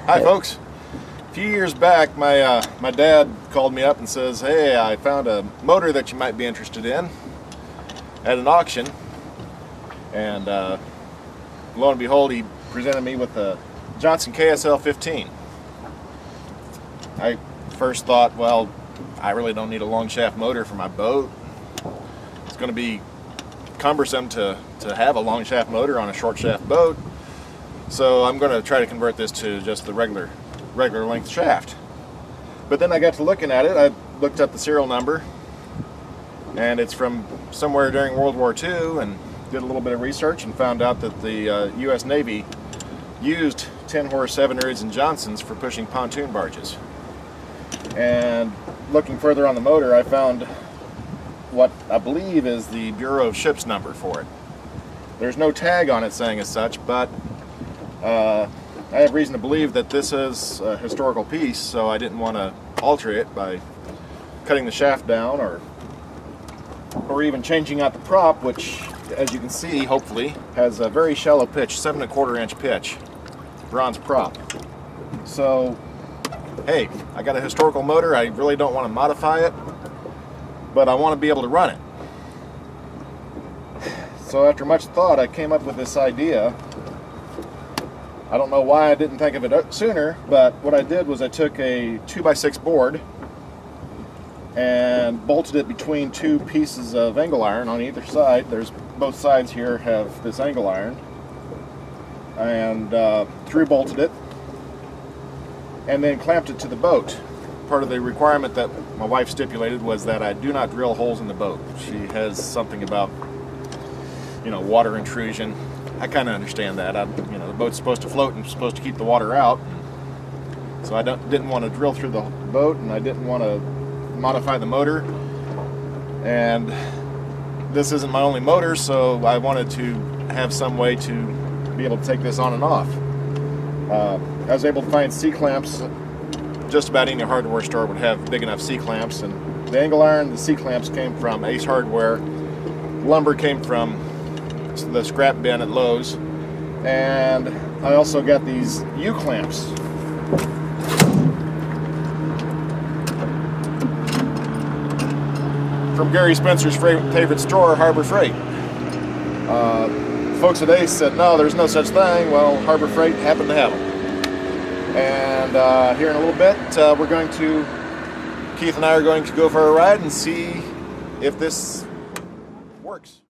Hi folks. A few years back my dad called me up and says, hey, I found a motor that you might be interested in at an auction, and lo and behold, he presented me with a Johnson KSL-15. I first thought, well, I really don't need a long shaft motor for my boat. It's going to be cumbersome to have a long shaft motor on a short shaft boat, so I'm going to try to convert this to just the regular length shaft. But then I got to looking at it. I looked up the serial number, and it's from somewhere during World War II, and did a little bit of research and found out that the U.S. Navy used 10-horse 7-ribs and Johnsons for pushing pontoon barges. And looking further on the motor, I found what I believe is the Bureau of Ships number for it. There's no tag on it saying as such, but I have reason to believe that this is a historical piece, so I didn't want to alter it by cutting the shaft down or even changing out the prop, which, as you can see, hopefully, has a very shallow pitch, 7¼ inch pitch, bronze prop. So, hey, I got a historical motor. I really don't want to modify it, but I want to be able to run it. So after much thought, I came up with this idea. I don't know why I didn't think of it sooner, but what I did was I took a 2x6 board and bolted it between two pieces of angle iron on either side. Both sides here have this angle iron, and through bolted it and then clamped it to the boat. Part of the requirement that my wife stipulated was that I do not drill holes in the boat. She has something about, water intrusion. I kind of understand that. The boat's supposed to float and supposed to keep the water out. So I didn't want to drill through the boat, and I didn't want to modify the motor. And this isn't my only motor, so I wanted to have some way to be able to take this on and off. I was able to find C-clamps. Just about any hardware store would have big enough C-clamps, and the angle iron, the C-clamps came from Ace Hardware. Lumber came from the scrap bin at Lowe's, and I also got these U-clamps from Gary Spencer's favorite store, Harbor Freight. Folks at Ace said, no, there's no such thing. Well, Harbor Freight happened to have them. And here in a little bit, Keith and I are going to go for a ride and see if this works.